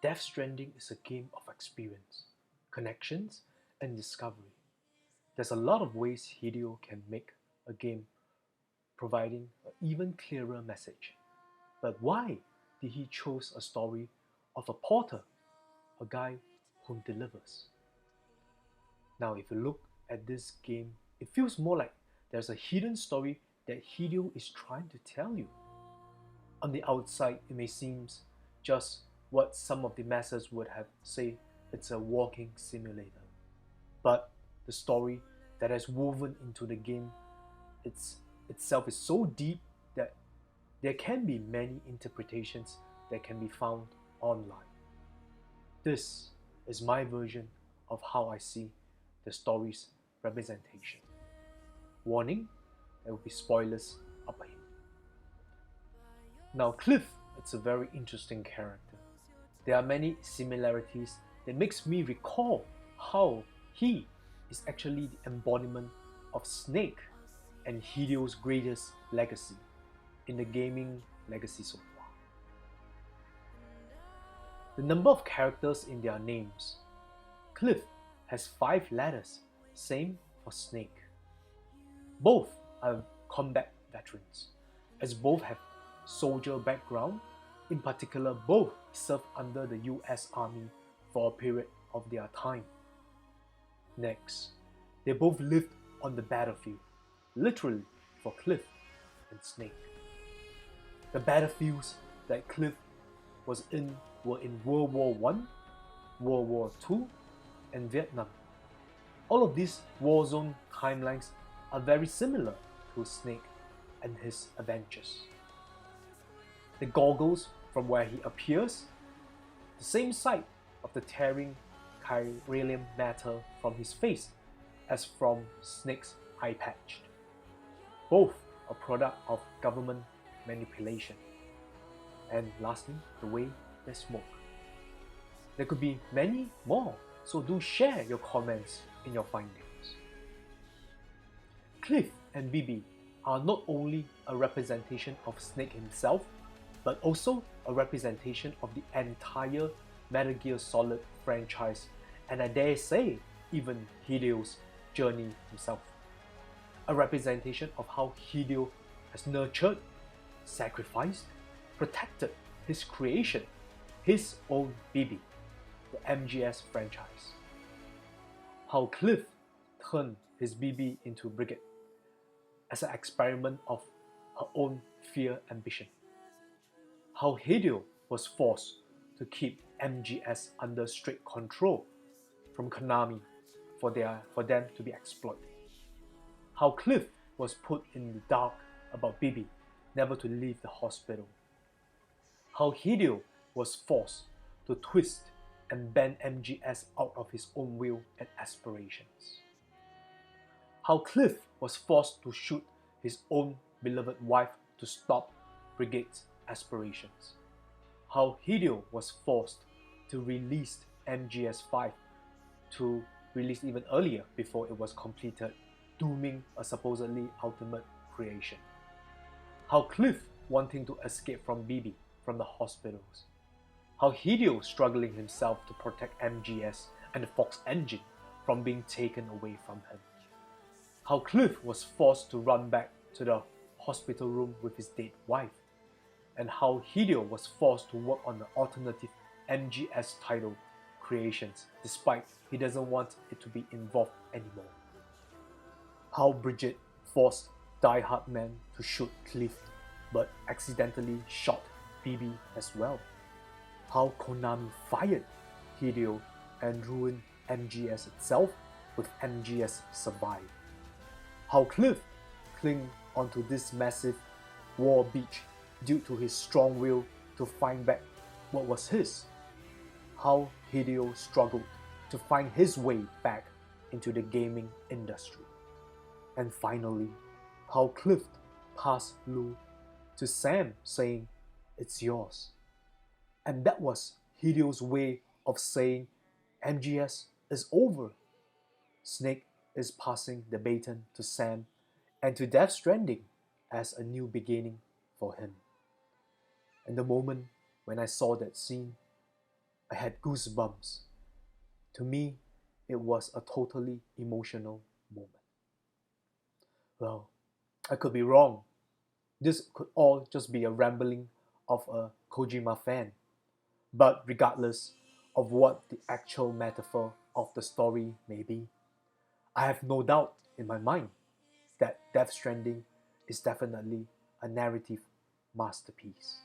Death Stranding is a game of experience, connections, and discovery. There's a lot of ways Hideo can make a game providing an even clearer message. But why did he choose a story of a porter, a guy who delivers? Now, if you look at this game, it feels more like there's a hidden story that Hideo is trying to tell you. On the outside, it may seem just what some of the masses would have say it's a walking simulator. But the story that is woven into the game itself is so deep that there can be many interpretations that can be found online. This is my version of how I see the story's representation. Warning, there will be spoilers up ahead. Now Cliff, it's a very interesting character. There are many similarities that makes me recall how he is actually the embodiment of Snake and Hideo's greatest legacy in the gaming legacy so far. The number of characters in their names. Cliff has 5 letters, same for Snake. Both are combat veterans, as both have soldier background. In particular, both served under the US Army for a period of their time. Next, they both lived on the battlefield, literally for Cliff and Snake. The battlefields that Cliff was in were in World War I, World War II, and Vietnam. All of these war zone timelines are very similar to Snake and his adventures. The goggles from where he appears, the same site of the tearing chiralium matter from his face as from Snake's eye patch. Both a product of government manipulation. And lastly, the way they smoke. There could be many more, so do share your comments in your findings. Cliff and Bibi are not only a representation of Snake himself, but also a representation of the entire Metal Gear Solid franchise, and I dare say, even Hideo's journey himself. A representation of how Hideo has nurtured, sacrificed, protected his creation, his own Bibi, the MGS franchise. How Cliff turned his Bibi into Brigade as an experiment of her own fear ambition. How Hideo was forced to keep MGS under strict control from Konami for them to be exploited. How Cliff was put in the dark about Bibi, never to leave the hospital. How Hideo was forced to twist and bend MGS out of his own will and aspirations. How Cliff was forced to shoot his own beloved wife to stop Brigade's aspirations. How Hideo was forced to release MGS5 to release even earlier before it was completed, dooming a supposedly ultimate creation. How Cliff wanting to escape from Bibi from the hospitals. How Hideo struggling himself to protect MGS and the Fox engine from being taken away from him. How Cliff was forced to run back to the hospital room with his dead wife, and how Hideo was forced to work on the alternative MGS title creations despite he doesn't want it to be involved anymore. How Bridget forced Die Hard Man to shoot Cliff but accidentally shot Bibi as well. How Konami fired Hideo and ruined MGS itself with MGS Survive. How Cliff clung onto this massive war beach due to his strong will to find back what was his. How Hideo struggled to find his way back into the gaming industry. And finally, how Cliff passed Lou to Sam saying, "It's yours." And that was Hideo's way of saying MGS is over. Snake is passing the baton to Sam and to Death Stranding as a new beginning for him. And the moment when I saw that scene, I had goosebumps. To me, it was a totally emotional moment. Well, I could be wrong. This could all just be a rambling of a Kojima fan. But regardless of what the actual metaphor of the story may be, I have no doubt in my mind that Death Stranding is definitely a narrative masterpiece.